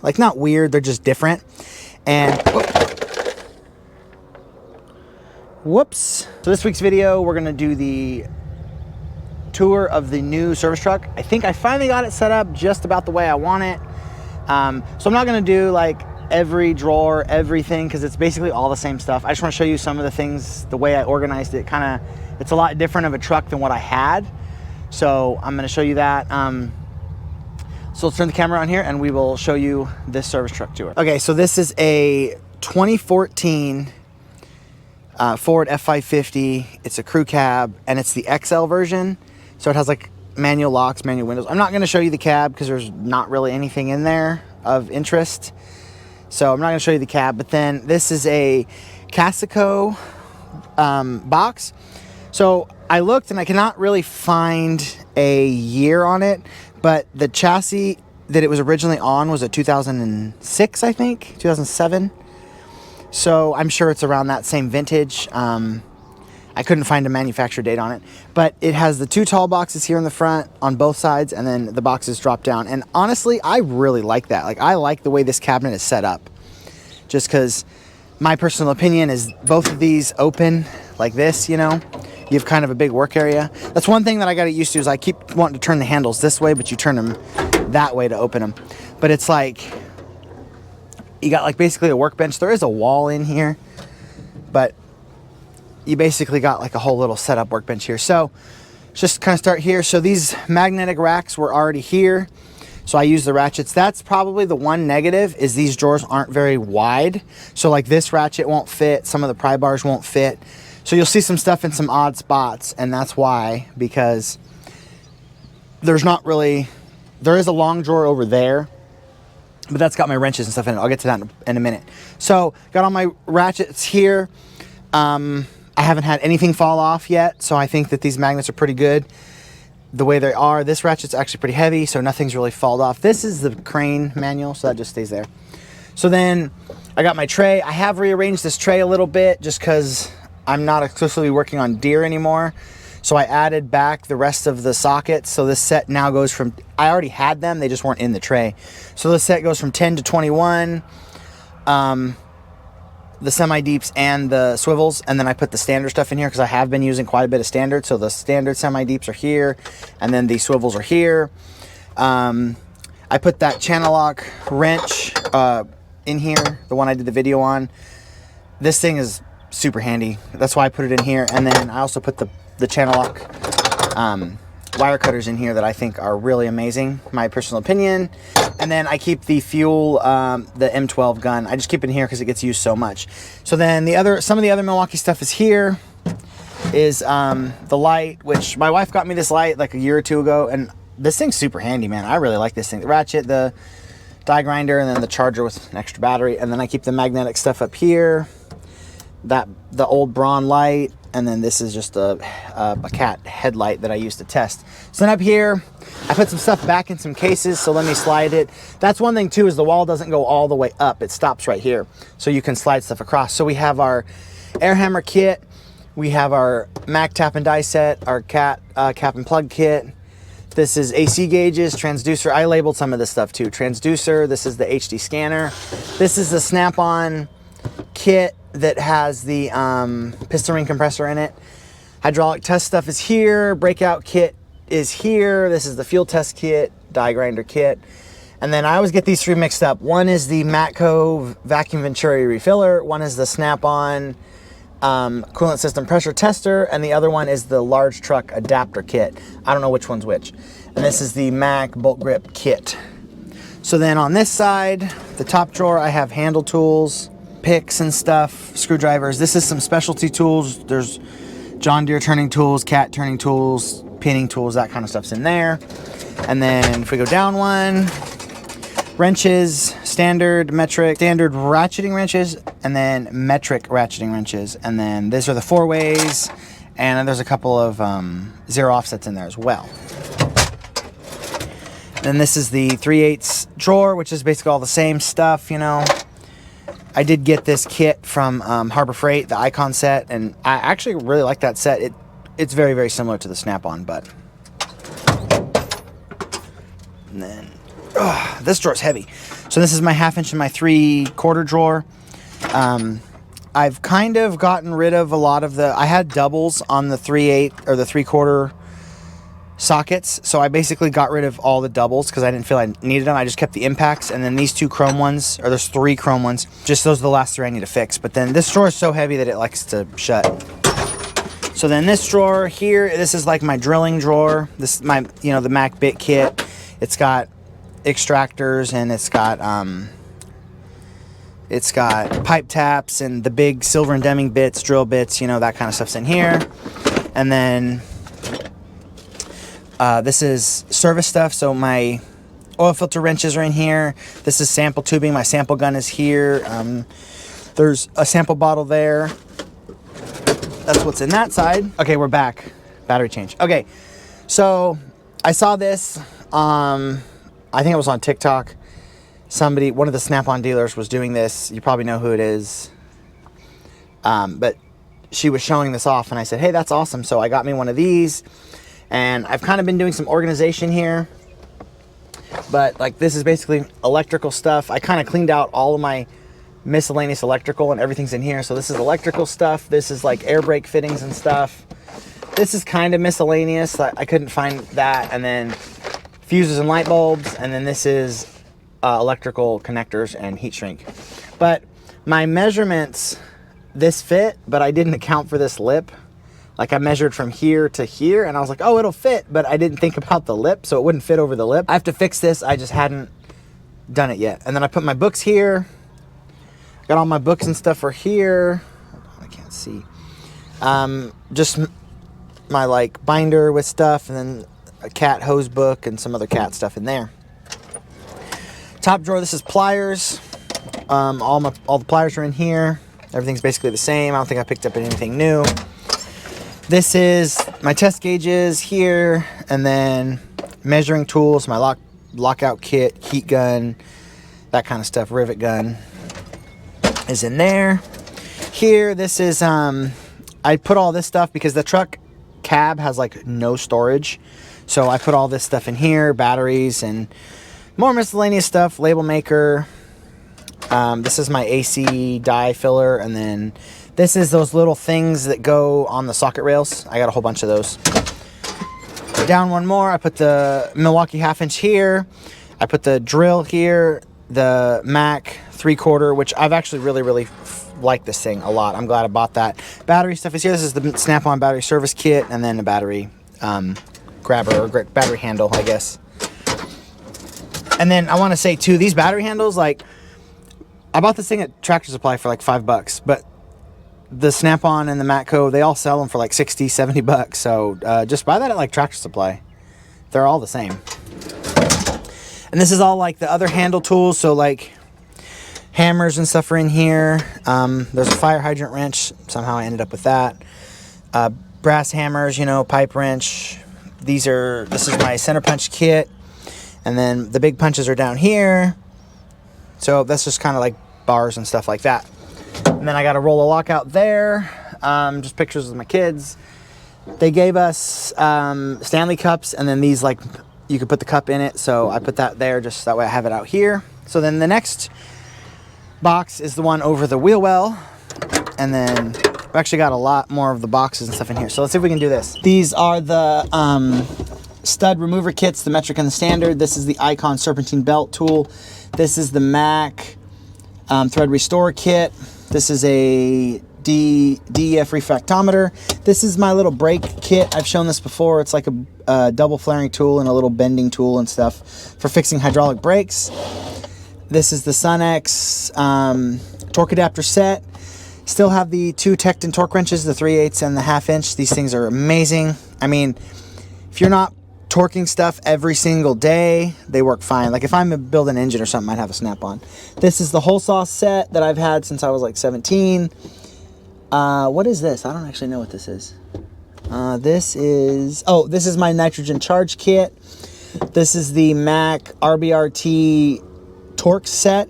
Like, not weird, they're just different. And whoops. So this week's video, we're gonna do the tour of the new service truck. I think I finally got it set up just about the way I want it. So I'm not gonna do like every drawer, everything, because it's basically all the same stuff. I just want to show you some of the things, the way I organized it. Kind of, it's a lot different of a truck than what I had. So I'm gonna show you that. So let's turn the camera on here and we will show you this service truck tour. Okay, so this is a 2014 Ford F550. It's a crew cab and it's the XL version. So it has like manual locks, manual windows. I'm not going to show you the cab because there's not really anything in there of interest. So I'm not going to show you the cab. But then this is a Caseco box. So I looked and I cannot really find a year on it. But the chassis that it was originally on was a 2006, I think, 2007. So I'm sure it's around that same vintage. I couldn't find a manufacturer date on it, but it has the two tall boxes here in the front on both sides, and then the boxes drop down. And honestly, I really like that. Like, I like the way this cabinet is set up, just because my personal opinion is both of these open like this, you know, you have kind of a big work area. That's one thing that I got used to, is I keep wanting to turn the handles this way, but you turn them that way to open them. But it's like, you got like basically a workbench. There is a wall in here, but you basically got like a whole little setup workbench here. So just kind of start here. So these magnetic racks were already here. So I use the ratchets. That's probably the one negative, is these drawers aren't very wide. So like this ratchet won't fit. Some of the pry bars won't fit. So you'll see some stuff in some odd spots. And that's why, because there's not really, there is a long drawer over there, but that's got my wrenches and stuff in it. I'll get to that in a minute. So got all my ratchets here. I haven't had anything fall off yet, so I think that these magnets are pretty good the way they are. This ratchet's actually pretty heavy, so nothing's really fallen off. This is the crane manual, so that just stays there. So then I got my tray. I have rearranged this tray a little bit just because I'm not exclusively working on deer anymore. So I added back the rest of the sockets. So this set now goes from, I already had them, they just weren't in the tray. So this set goes from 10 to 21. The semi-deeps and the swivels, and then I put the standard stuff in here because I have been using quite a bit of standard. So the standard semi-deeps are here, and then the swivels are here. I put that channel lock wrench in here, the one I did the video on. This thing is super handy. That's why I put it in here. And then I also put the channel lock wire cutters in here that I think are really amazing, my personal opinion. And then I keep the fuel, the M12 gun. I just keep it in here because it gets used so much. So then some of the other Milwaukee stuff is here. Is the light, which my wife got me this light like a year or two ago, and this thing's super handy, man. I really like this thing. The ratchet, the die grinder, and then the charger with an extra battery. And then I keep the magnetic stuff up here. The old Braun light, and then this is just a cat headlight that I used to test. So then up here, I put some stuff back in some cases, so let me slide it. That's one thing too, is the wall doesn't go all the way up. It stops right here, so you can slide stuff across. So we have our air hammer kit, we have our Mac tap and die set, our cat cap and plug kit. This is AC gauges, transducer. I labeled some of this stuff too. Transducer, this is the HD scanner. This is the Snap-on kit that has the piston ring compressor in it. Hydraulic test stuff is here. Breakout kit is here. This is the fuel test kit, die grinder kit. And then I always get these three mixed up. One is the Matco vacuum venturi refiller. One is the Snap-on coolant system pressure tester. And the other one is the large truck adapter kit. I don't know which one's which. And this is the Mac bolt grip kit. So then on this side, the top drawer, I have handle tools, picks and stuff, screwdrivers. This is some specialty tools. There's John Deere turning tools, Cat turning tools, pinning tools, that kind of stuff's in there. And then if we go down one, wrenches, standard, metric, standard ratcheting wrenches, and then metric ratcheting wrenches. And then these are the 4-ways, and then there's a couple of zero offsets in there as well. Then this is the 3/8 drawer, which is basically all the same stuff, you know. I did get this kit from Harbor Freight, the Icon set, and I actually really like that set. It's very, very similar to the Snap-on, but... And then, this drawer's heavy. So this is my 1/2 inch and my 3/4 drawer. I've kind of gotten rid of a lot of I had doubles on the 3/8 or the 3/4 sockets. So I basically got rid of all the doubles because I didn't feel I needed them. I just kept the impacts, and then these 2 chrome ones, or there's 3 chrome ones, just those are the last 3 I need to fix. But then this drawer is so heavy that it likes to shut. So then this drawer here, this is like my drilling drawer. This is my, the Mac bit kit. It's got extractors, and it's got pipe taps and the big Silver and Deming bits, drill bits, that kind of stuff's in here. And then this is service stuff. So my oil filter wrenches are in here. This is sample tubing. My sample gun is here. There's a sample bottle there. That's what's in that side. Okay, we're back. Battery change. Okay, so I saw this. I think it was on TikTok. One of the Snap-on dealers was doing this. You probably know who it is. But she was showing this off, and I said, hey, that's awesome. So I got me one of these, and I've kind of been doing some organization here. But like, this is basically electrical stuff. I kind of cleaned out all of my miscellaneous electrical, and everything's in here. So this is electrical stuff. This is like air brake fittings and stuff. This is kind of miscellaneous. I couldn't find that. And then fuses and light bulbs. And then this is electrical connectors and heat shrink. But my measurements, this fit, but I didn't account for this lip. Like, I measured from here to here, and I was like, oh, it'll fit, but I didn't think about the lip, so it wouldn't fit over the lip. I have to fix this. I just hadn't done it yet. And then I put my books here. Got all my books and stuff for here. I can't see. Just my like binder with stuff, and then a cat hose book and some other cat stuff in there. Top drawer, this is pliers. All the pliers are in here. Everything's basically the same. I don't think I picked up anything new. This is my test gauges here, and then measuring tools, my lockout kit, heat gun, that kind of stuff, rivet gun is in there. Here, this is, I put all this stuff because the truck cab has like no storage. So I put all this stuff in here, batteries and more miscellaneous stuff, label maker. This is my AC dye filler, and then this is those little things that go on the socket rails. I got a whole bunch of those. Down one more, I put the Milwaukee 1/2 inch here. I put the drill here, the Mac 3/4, which I've actually really like this thing a lot. I'm glad I bought that. Battery stuff is here. This is the Snap-on battery service kit, and then a battery grabber, or battery handle, I guess. And then I want to say too, these battery handles, like, I bought this thing at Tractor Supply for like $5, but the Snap-on and the Matco, they all sell them for like 60, 70 bucks. So just buy that at like Tractor Supply. They're all the same. And this is all like the other handle tools. So like hammers and stuff are in here. There's a fire hydrant wrench. Somehow I ended up with that. Brass hammers, pipe wrench. This is my center punch kit. And then the big punches are down here. So that's just kind of like bars and stuff like that. And then I got a roll of lockout there. Just pictures of my kids. They gave us Stanley cups, and then these, like, you could put the cup in it. So I put that there just that way I have it out here. So then the next box is the one over the wheel well. And then I've actually got a lot more of the boxes and stuff in here. So let's see if we can do this. These are the stud remover kits, the metric and the standard. This is the Icon serpentine belt tool. This is the Mac thread restore kit. This is a DEF refractometer. This is my little brake kit. I've shown this before. It's like a double flaring tool and a little bending tool and stuff for fixing hydraulic brakes. This is the Sunex torque adapter set. Still have the 2 Tecton torque wrenches, the 3/8 and the 1/2 inch. These things are amazing. I mean, if you're not torquing stuff every single day, they work fine. Like if I'm building an engine or something, I'd have a Snap-on. This is the hole saw set that I've had since I was like 17. What is this? I don't actually know what this is. This is my nitrogen charge kit. This is the Mac RBRT torque set.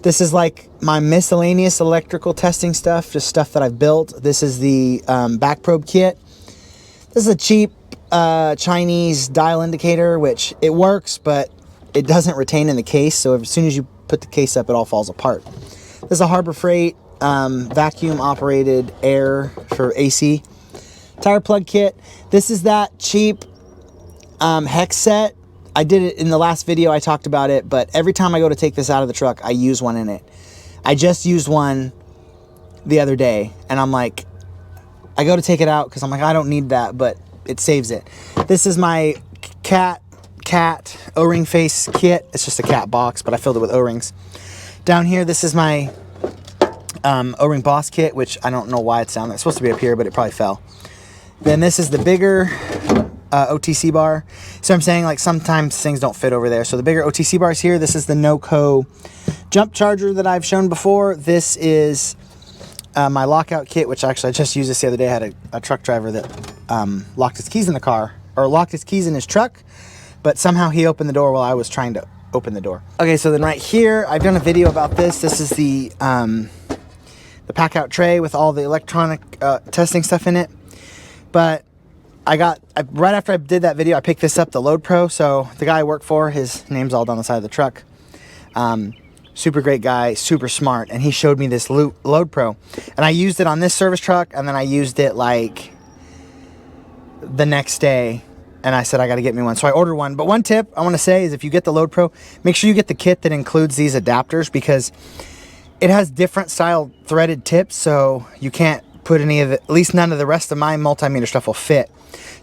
This is like my miscellaneous electrical testing stuff, just stuff that I've built. This is the back probe kit. This is a cheap Chinese dial indicator, which it works, but it doesn't retain in the case. So as soon as you put the case up, it all falls apart. This is a Harbor Freight vacuum operated air for AC tire plug kit. This is that cheap hex set. I did it in the last video, I talked about it, but every time I go to take this out of the truck, I use one in it. I just used one the other day, and I'm like, I go to take it out because I'm like, I don't need that, but it saves it. This is my cat O-ring face kit. It's just a cat box, but I filled it with O-rings. Down here, this is my O-ring boss kit, which I don't know why it's down there. It's supposed to be up here, but it probably fell. Then this is the bigger OTC bar. So I'm saying, like, sometimes things don't fit over there. So the bigger OTC bar is here. This is the NoCo jump charger that I've shown before. This is my lockout kit, which actually I just used this the other day. I had a truck driver that locked his keys in the car, or locked his keys in his truck, but somehow he opened the door while I was trying to open the door. Okay, so then right here, I've done a video about this. This is the pack out tray with all the electronic testing stuff in it. But right after I did that video, I picked this up, the Load Pro. So the guy I work for, his name's all down the side of the truck. Super great guy, super smart. And he showed me this Load Pro. And I used it on this service truck, and then I used it like the next day. And I said, I got to get me one. So I ordered one. But one tip I want to say is, if you get the Load Pro, make sure you get the kit that includes these adapters, because it has different style threaded tips. So you can't put any of it, at least none of the rest of my multimeter stuff will fit.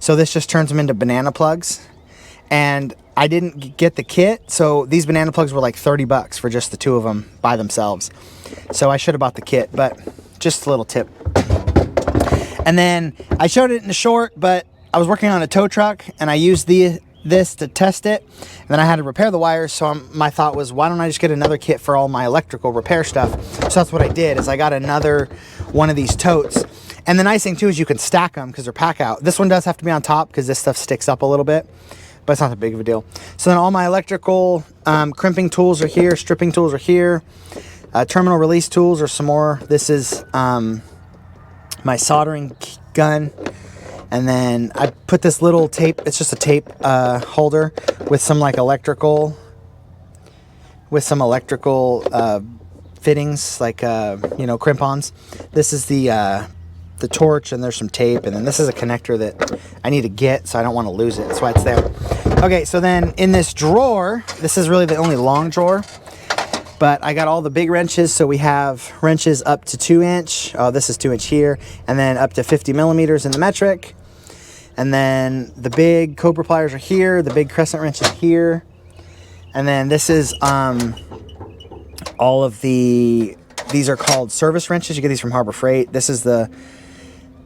So this just turns them into banana plugs. And I didn't get the kit, so these banana plugs were like 30 bucks for just the two of them by themselves. So I should have bought the kit, but just a little tip. And then I showed it in the short, but I was working on a tow truck, and I used this to test it, and then I had to repair the wires. So my thought was, why don't I just get another kit for all my electrical repair stuff? So that's what I did, is I got another one of these totes. And the nice thing too is you can stack them because they're pack out. This one does have to be on top because this stuff sticks up a little bit, but it's not that big of a deal. So then all my electrical crimping tools are here, stripping tools are here, terminal release tools are some more. This is my soldering gun. And then I put this little tape, it's just a tape holder with some like electrical fittings, like, you know, crimp-ons. This is the torch, and there's some tape, and then this is a connector that I need to get, so I don't want to lose it. That's why it's there. Okay, so then in this drawer, this is really the only long drawer, but I got all the big wrenches. So we have wrenches up to 2-inch. Oh, this is 2-inch here, and then up to 50 millimeters in the metric. And then the big Cobra pliers are here. The big crescent wrench is here. And then this is all of these are called service wrenches. You get these from Harbor Freight. This is the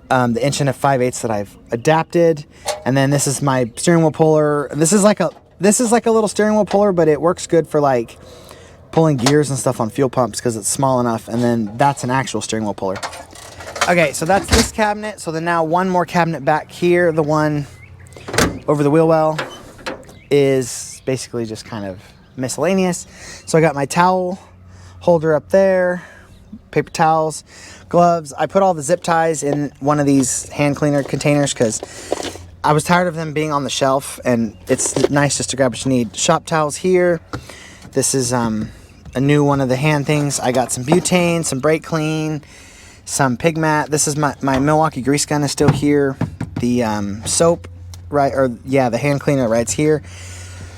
1 5/8 that I've adapted. And then this is my steering wheel puller. This is like a little steering wheel puller, but it works good for like pulling gears and stuff on fuel pumps because it's small enough. And then that's an actual steering wheel puller. Okay, so that's this cabinet. So then now one more cabinet back here. The one over the wheel well is basically just kind of miscellaneous. So I got my towel holder up there, paper towels, gloves. I put all the zip ties in one of these hand cleaner containers because I was tired of them being on the shelf, and it's nice just to grab what you need. Shop towels here. This is a new one of the hand things. I got some butane, some brake clean, some pig mat. This is my Milwaukee grease gun is still here. The soap, the hand cleaner right's here.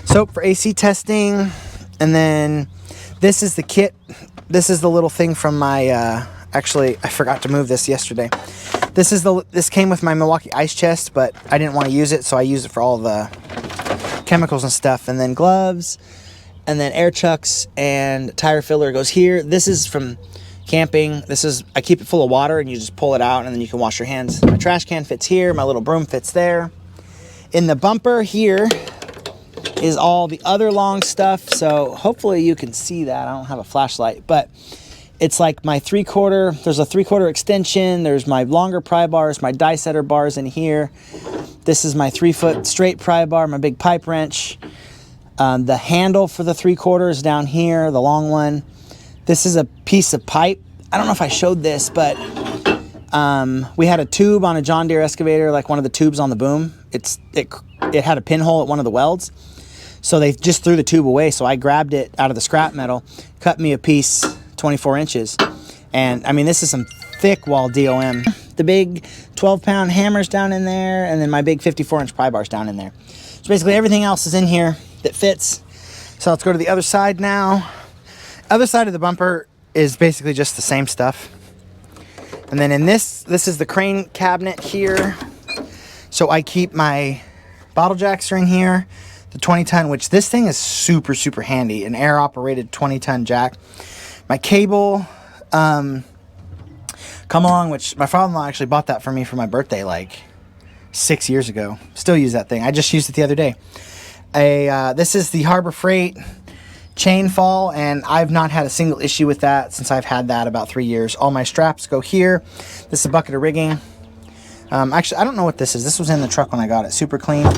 Soap for AC testing. And then this is the kit. This is the little thing from my, actually, I forgot to move this yesterday. This came with my Milwaukee ice chest, but I didn't want to use it, so I used it for all the chemicals and stuff. And then gloves, and then air chucks, and tire filler goes here. This is from camping. I keep it full of water, and you just pull it out, and then you can wash your hands. My trash can fits here. My little broom fits there. In the bumper here is all the other long stuff. So hopefully you can see that. I don't have a flashlight, but it's like my 3/4. There's a 3/4 extension. There's my longer pry bars, my die setter bars in here. This is my 3-foot straight pry bar, my big pipe wrench. The handle for the 3/4 is down here, the long one. This is a piece of pipe. I don't know if I showed this, but we had a tube on a John Deere excavator, like one of the tubes on the boom. It had a pinhole at one of the welds. So they just threw the tube away. So I grabbed it out of the scrap metal, cut me a piece 24 inches. And I mean, this is some thick wall DOM. The big 12-pound hammers down in there, and then my big 54-inch pry bars down in there. So basically everything else is in here that fits. So let's go to the other side now. Other side of the bumper is basically just the same stuff. And then in this is the crane cabinet here. So I keep my bottle jacks are in here. The 20-ton, which this thing is super, super handy. An air-operated 20-ton jack. My cable, come along, which my father-in-law actually bought that for me for my birthday like 6 years ago. Still use that thing. I just used it the other day. This is the Harbor Freight chain fall, and I've not had a single issue with that since I've had that about 3 years. All my straps go here. This is a bucket of rigging. Actually, I don't know what this is. This was in the truck when I got it. Super clean.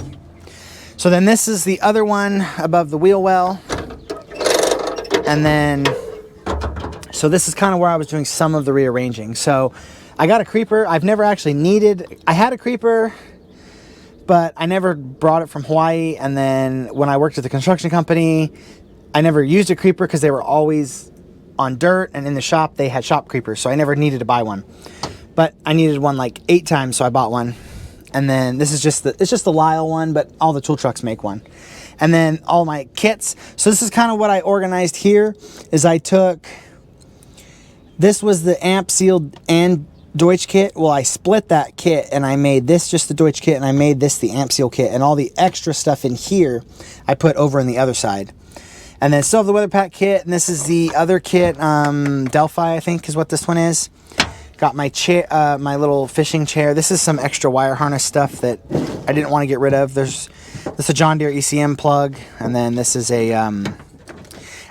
So then this is the other one above the wheel well. And then, so this is kind of where I was doing some of the rearranging. So I got a creeper. I've never actually needed, I had a creeper, but I never brought it from Hawaii. And then when I worked at the construction company, I never used a creeper because they were always on dirt, and in the shop they had shop creepers. So I never needed to buy one. But I needed one like 8 times, so I bought one. And then this is just it's just the Lyle one, but all the tool trucks make one. And then all my kits. So this is kind of what I organized here, is I took, this was the amp sealed and Deutsch kit. Well, I split that kit and I made this just the Deutsch kit, and I made this the amp seal kit, and all the extra stuff in here I put over on the other side. And then still have the weather pack kit, and this is the other kit, Delphi I think is what this one is. Got my chair, my little fishing chair. This is some extra wire harness stuff that I didn't want to get rid of. This is a John Deere ECM plug, and then this is a, I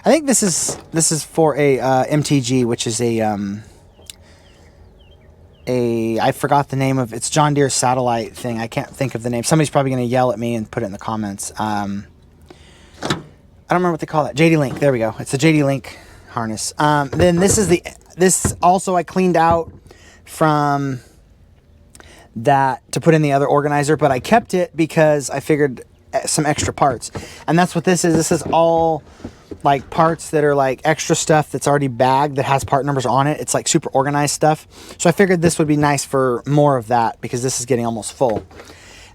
think this is for a MTG, which is I forgot the name of, it's John Deere satellite thing. I can't think of the name. Somebody's probably going to yell at me and put it in the comments. I don't remember what they call that. JD Link. There we go. It's a JD Link harness. Then this is this also I cleaned out from that to put in the other organizer, but I kept it because I figured some extra parts. And that's what this is. This is all like parts that are like extra stuff that's already bagged that has part numbers on it. It's like super organized stuff. So I figured this would be nice for more of that because this is getting almost full.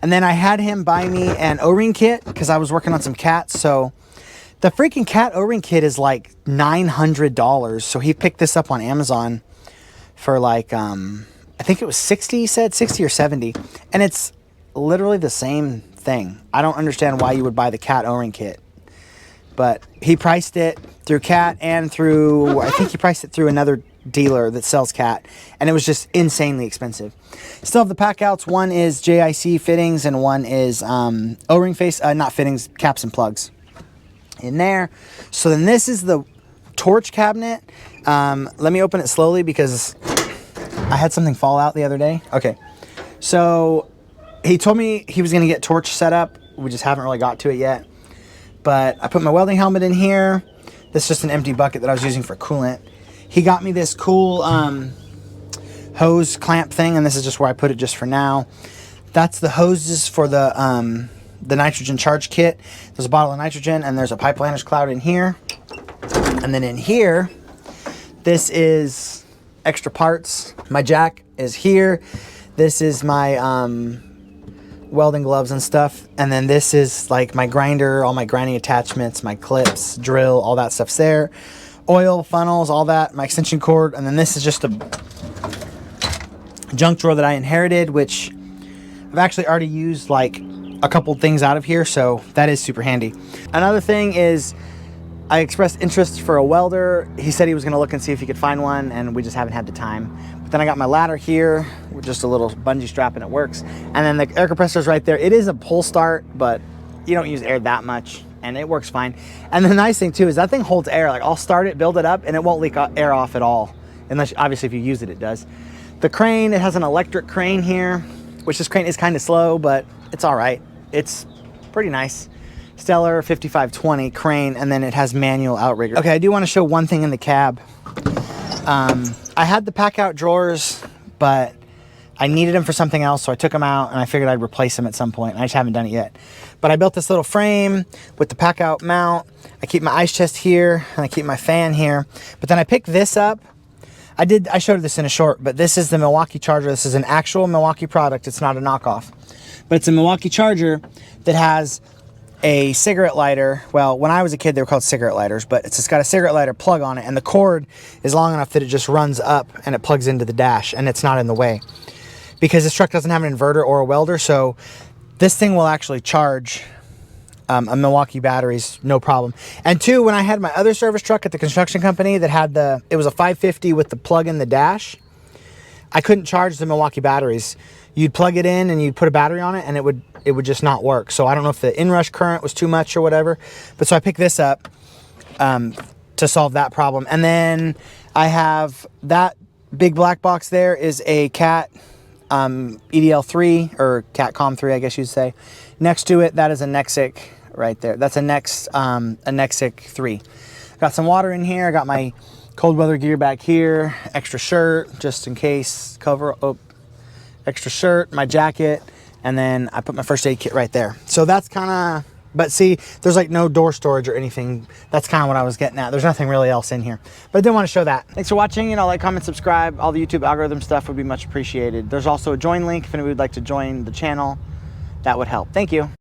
And then I had him buy me an O-ring kit because I was working on some cats. So the freaking cat O-ring kit is like $900. So he picked this up on Amazon for like, I think it was 60, he said 60 or 70. And it's literally the same thing. I don't understand why you would buy the cat O-ring kit. But he priced it through cat and through, I think he priced it through another dealer that sells cat. And it was just insanely expensive. Still have the pack outs. One is JIC fittings and one is O-ring face, not fittings, caps and plugs in there. So then this is the torch cabinet. Let me open it slowly because I had something fall out the other day. Okay, so he told me he was going to get torch set up. We just haven't really got to it yet. But I put my welding helmet in here. This is just an empty bucket that I was using for coolant. He got me this cool hose clamp thing, and this is just where I put it just for now. That's the hoses for the nitrogen charge kit. There's a bottle of nitrogen, and there's a pipeliner's cloud in here. And then in here, this is extra parts. My jack is here. This is my welding gloves and stuff. And then this is like my grinder, all my grinding attachments, my clips, drill, all that stuff's there. Oil, funnels, all that, my extension cord. And then this is just a junk drawer that I inherited, which I've actually already used like a couple things out of here, so that is super handy. Another thing is I expressed interest for a welder. He said he was going to look and see if he could find one, and we just haven't had the time. But then I got my ladder here with just a little bungee strap, and it works. And then the air compressor is right there. It is a pull start, but you don't use air that much, and it works fine. And the nice thing too is that thing holds air. Like I'll start it, build it up, and it won't leak air off at all, unless obviously if you use it, it does. The crane, it has an electric crane here, which this crane is kind of slow, but it's all right. It's pretty nice. Stellar 5520 crane, and then it has manual outrigger. Okay, I do want to show one thing in the cab. I had the pack out drawers, but I needed them for something else, so I took them out, and I figured I'd replace them at some point, and I just haven't done it yet. But I built this little frame with the pack out mount. I keep my ice chest here and I keep my fan here. But then I picked this up. I showed this in a short, but this is the Milwaukee charger. This is an actual Milwaukee product. It's not a knockoff. But it's a Milwaukee charger that has a cigarette lighter. Well, when I was a kid, they were called cigarette lighters, but it's got a cigarette lighter plug on it, and the cord is long enough that it just runs up and it plugs into the dash, and it's not in the way. Because this truck doesn't have an inverter or a welder, so this thing will actually charge a Milwaukee batteries, no problem. And two, when I had my other service truck at the construction company that had it was a 550 with the plug in the dash, I couldn't charge the Milwaukee batteries. You'd plug it in and you'd put a battery on it and it would just not work. So I don't know if the inrush current was too much or whatever, but so I picked this up to solve that problem. And then I have that big black box there is a Cat EDL3 or Catcom 3, I guess you'd say. Next to it, that is a Nexic right there. That's a Nexic 3. Got some water in here. I got my cold weather gear back here. Extra shirt, just in case. Extra shirt, my jacket, and then I put my first aid kit right there. So that's kind of, but see, there's like no door storage or anything. That's kind of what I was getting at. There's nothing really else in here, but I did want to show that. Thanks for watching. Like, comment, subscribe. All the YouTube algorithm stuff would be much appreciated. There's also a join link if anybody would like to join the channel. That would help. Thank you.